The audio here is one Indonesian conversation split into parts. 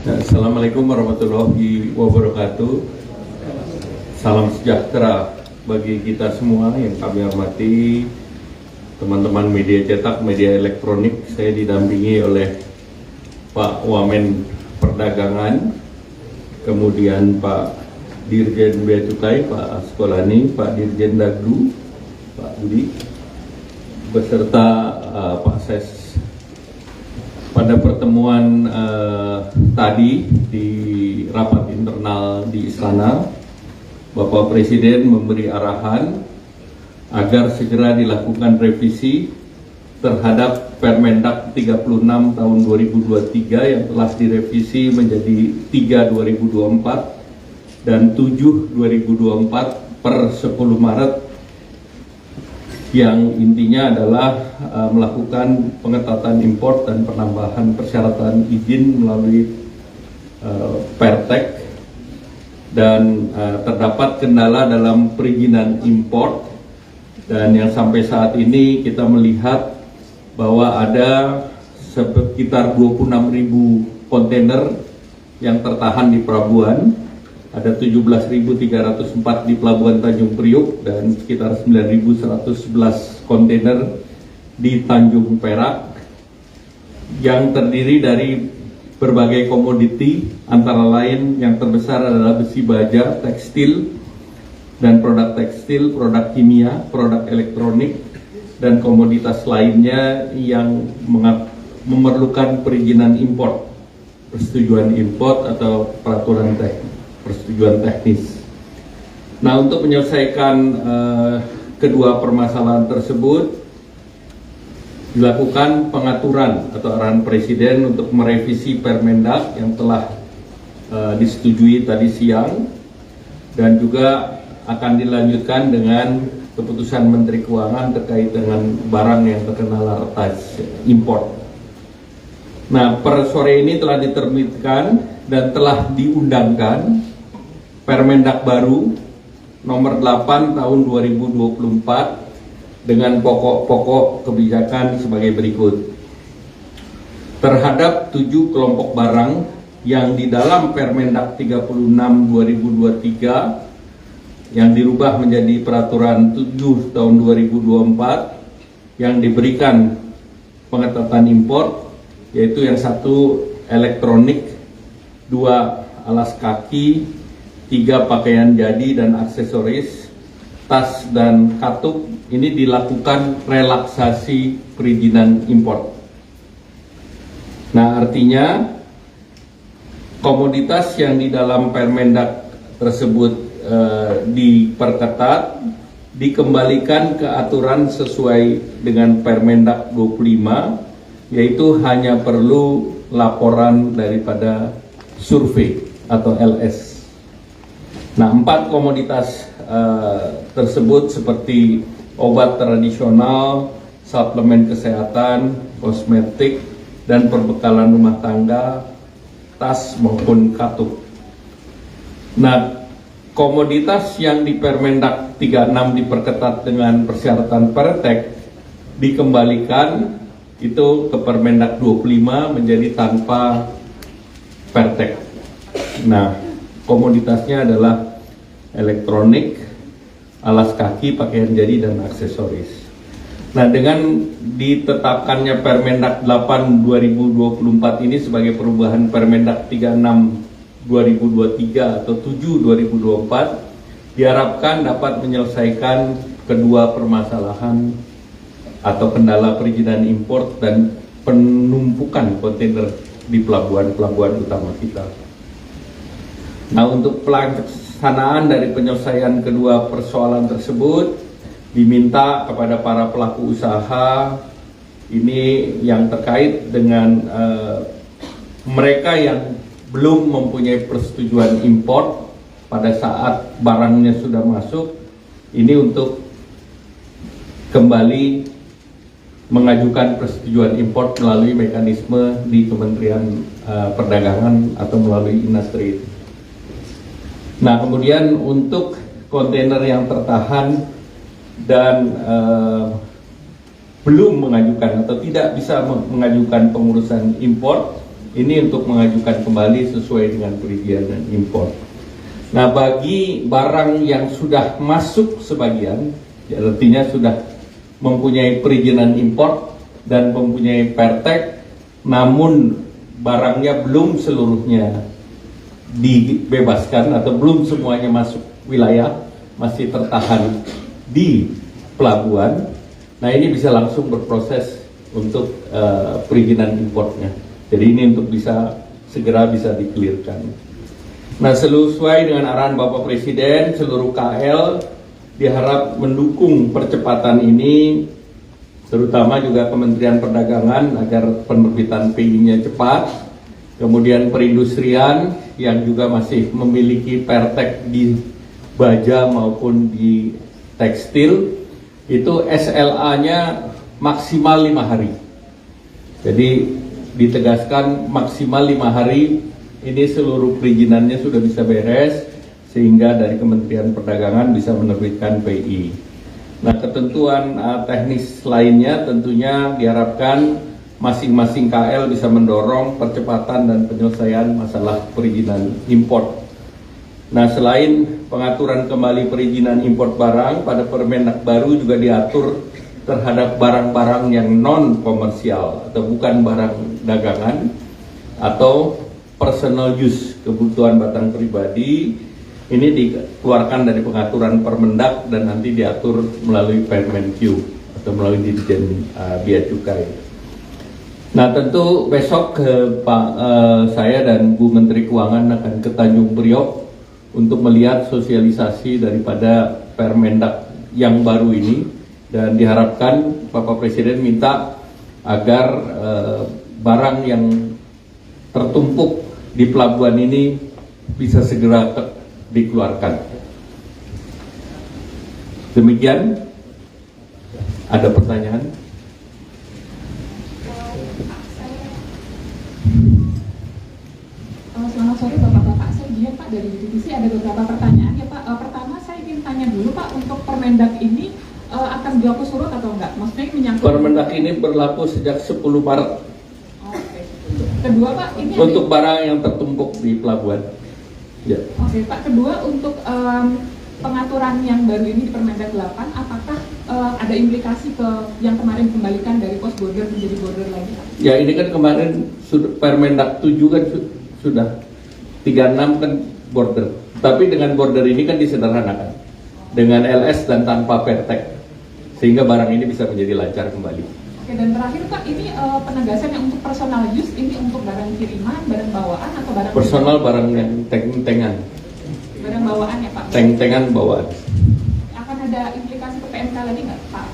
Assalamualaikum warahmatullahi wabarakatuh. Salam sejahtera bagi kita semua yang kami hormati, teman-teman media cetak, media elektronik. Saya didampingi oleh Pak Wamen Perdagangan, kemudian Pak Dirjen Bea Cukai, Pak Askolani, Pak Dirjen Dagdu, Pak Budi, beserta Pak Ses. Pada pertemuan tadi di rapat internal di Istana, Bapak Presiden memberi arahan agar segera dilakukan revisi terhadap Permendak 36 tahun 2023 yang telah direvisi menjadi 3 2024 dan 7 2024 per 10 Maret, yang intinya adalah melakukan pengetatan impor dan penambahan persyaratan izin melalui Pertek, dan terdapat kendala dalam perizinan impor, dan yang sampai saat ini kita melihat bahwa ada sekitar 26.000 kontainer yang tertahan di pelabuhan. Ada 17.304 di Pelabuhan Tanjung Priuk dan sekitar 9.111 kontainer di Tanjung Perak, yang terdiri dari berbagai komoditi, antara lain yang terbesar adalah besi baja, tekstil, dan produk tekstil, produk kimia, produk elektronik, dan komoditas lainnya yang memerlukan perizinan impor, persetujuan impor atau persetujuan teknis. Nah, untuk menyelesaikan kedua permasalahan tersebut, dilakukan pengaturan atau arahan Presiden untuk merevisi Permendak yang telah disetujui tadi siang, dan juga akan dilanjutkan dengan keputusan Menteri Keuangan terkait dengan barang yang terkena lartas impor. Nah, per sore ini telah diterbitkan dan telah diundangkan Permendak baru nomor 8 tahun 2024 dengan pokok-pokok kebijakan sebagai berikut. Terhadap 7 kelompok barang yang di dalam Permendak 36 2023 yang dirubah menjadi peraturan 7 tahun 2024 yang diberikan pengetatan impor, yaitu yang satu elektronik, 2 alas kaki, 3 pakaian jadi dan aksesoris, tas dan katup. Ini dilakukan relaksasi perizinan impor. Nah, artinya komoditas yang di dalam Permendak tersebut diperketat, dikembalikan ke aturan sesuai dengan Permendak 25, yaitu hanya perlu laporan daripada survei atau LS. Nah, 4 komoditas tersebut seperti obat tradisional, suplemen kesehatan, kosmetik, dan perbekalan rumah tangga, tas maupun katup. Nah, komoditas yang di Permendak 36 diperketat dengan persyaratan Pertek dikembalikan itu ke Permendak 25 menjadi tanpa Pertek. Nah, komoditasnya adalah elektronik, alas kaki, pakaian jadi, dan aksesoris. Nah, dengan ditetapkannya Permendak 8 2024 ini sebagai perubahan Permendak 36 2023 atau 7 2024, diharapkan dapat menyelesaikan kedua permasalahan atau kendala perizinan impor dan penumpukan kontainer di pelabuhan-pelabuhan utama kita. Nah, untuk pelaksanaan dari penyelesaian kedua persoalan tersebut, diminta kepada para pelaku usaha ini yang terkait dengan mereka yang belum mempunyai persetujuan impor pada saat barangnya sudah masuk, ini untuk kembali mengajukan persetujuan impor melalui mekanisme di Kementerian Perdagangan atau melalui Inastri. Nah, kemudian untuk kontainer yang tertahan dan belum mengajukan atau tidak bisa mengajukan pengurusan impor, Ini untuk mengajukan kembali sesuai dengan perizinan impor. Nah, bagi barang yang sudah masuk sebagian, ya artinya sudah mempunyai perizinan impor dan mempunyai pertek, namun barangnya belum seluruhnya dibebaskan atau belum semuanya masuk wilayah, masih tertahan di pelabuhan. Nah, ini bisa langsung berproses untuk perizinan importnya. Jadi ini untuk segera bisa dikelirkan. Nah, sesuai dengan arahan Bapak Presiden, seluruh KL diharap mendukung percepatan ini, terutama juga Kementerian Perdagangan agar penerbitan PI-nya cepat. Kemudian perindustrian yang juga masih memiliki pertek di baja maupun di tekstil, itu SLA-nya maksimal 5 hari. Jadi ditegaskan maksimal 5 hari, ini seluruh perizinannya sudah bisa beres, sehingga dari Kementerian Perdagangan bisa menerbitkan PI. Nah, ketentuan teknis lainnya tentunya diharapkan masing-masing KL bisa mendorong percepatan dan penyelesaian masalah perizinan import. Nah, selain pengaturan kembali perizinan import barang, pada Permendak baru juga diatur terhadap barang-barang yang non-komersial atau bukan barang dagangan atau personal use, kebutuhan batang pribadi. Ini dikeluarkan dari pengaturan Permendak dan nanti diatur melalui Permenq atau melalui Dirjen Bea Cukai. Nah, tentu besok saya dan Bu Menteri Keuangan akan ke Tanjung Priok untuk melihat sosialisasi daripada Permendak yang baru ini. Dan diharapkan Bapak Presiden minta agar barang yang tertumpuk di pelabuhan ini bisa segera dikeluarkan. Demikian, ada pertanyaan? Selamat sore Bapak-Bapak, saya lihat Pak dari divisi ada beberapa pertanyaan ya Pak. Pertama saya ingin tanya dulu Pak, untuk Permendak ini akan berlaku surut atau enggak? Maksudnya menyangkut Permendak ini berlaku sejak 10 Maret. Oke. Kedua Pak, ini untuk barang yang tertumpuk di pelabuhan. Ya. Oke Pak, kedua untuk pengaturan yang baru ini di Permendak 8, apakah ada implikasi ke yang kemarin kembalikan dari pos border menjadi border lagi Pak? Ya, ini kan kemarin Permendak 7 kan sudah 36 kan border. Tapi dengan border ini kan disederhanakan dengan LS dan tanpa pertek, sehingga barang ini bisa menjadi lancar kembali. Oke, dan terakhir Pak, ini penegasan yang untuk personal use, ini untuk barang kiriman, barang bawaan atau barang personal, barang yang tengan, barang bawaan ya Pak? tengan bawaan. Akan ada implikasi ke PMK lagi nggak Pak?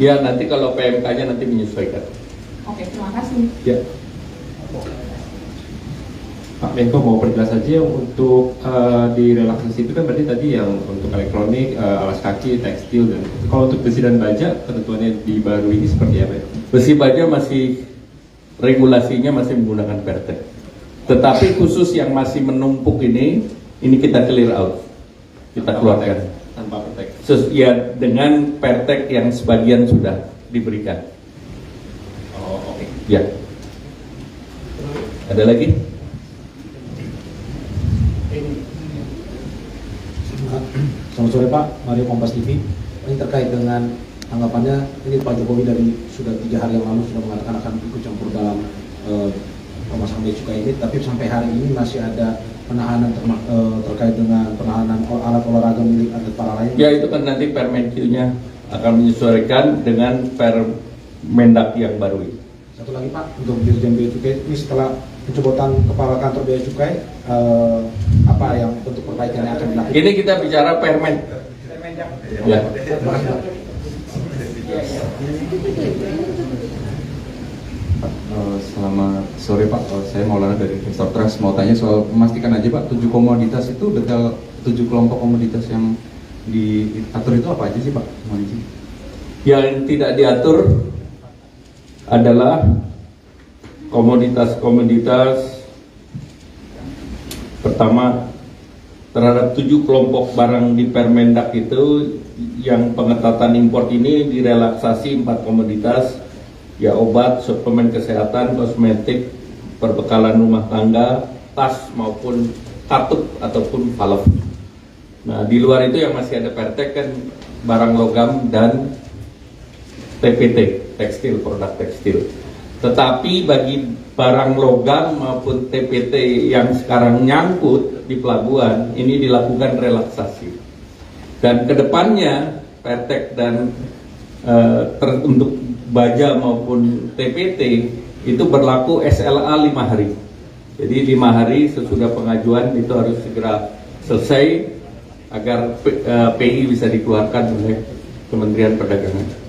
Ya, nanti kalau PMK-nya nanti menyesuaikan. Oke, terima kasih. Ya. Pak Menko mau perjelas saja untuk di relaksasi itu kan berarti tadi yang untuk elektronik, alas kaki, tekstil, dan kalau untuk besi dan baja ketentuannya di baru ini seperti apa ya? Besi baja masih regulasinya masih menggunakan pertek. Tetapi khusus yang masih menumpuk ini kita clear out, kita keluarkan. Tanpa pertek. Ya, dengan pertek yang sebagian sudah diberikan. Oh, oke. Ya. Ada lagi? Selamat sore Pak, Mario Kompas TV. Ini terkait dengan tanggapannya, ini Pak Jokowi dari sudah 3 hari yang lalu sudah mengatakan akan ikut campur dalam pemasangan bea cukai ini, tapi sampai hari ini masih ada penahanan terkait dengan penahanan alat olahraga milik atlet para lain. Ya, itu kan nanti Permenq-nya akan menyesuaikan dengan Permendak yang baru ini. Satu lagi Pak, untuk Dirjen Bea Cukai ini setelah pencopotan kepala kantor Bea Cukai, apa yang bentuk perbaikan yang akan dilakukan? Ini kita bicara Permen. Ya. Selamat sore Pak, saya Maulana dari Investor Trust. Mau tanya soal memastikan aja Pak, 7 komoditas itu detail 7 kelompok komoditas yang diatur itu apa aja sih Pak? Mohon izin. Yang tidak diatur adalah komoditas-komoditas pertama terhadap 7 kelompok barang di Permendak itu yang pengetatan import ini direlaksasi 4 komoditas, ya obat, suplemen kesehatan, kosmetik, perbekalan rumah tangga, tas maupun katup ataupun valve. Nah, di luar itu yang masih ada pertek kan barang logam dan TPT, tekstil, produk tekstil. Tetapi bagi barang logam maupun TPT yang sekarang nyangkut di pelabuhan, ini dilakukan relaksasi. Dan kedepannya pertek dan untuk baja maupun TPT itu berlaku SLA 5 hari. Jadi 5 hari sesudah pengajuan itu harus segera selesai agar PI bisa dikeluarkan oleh Kementerian Perdagangan.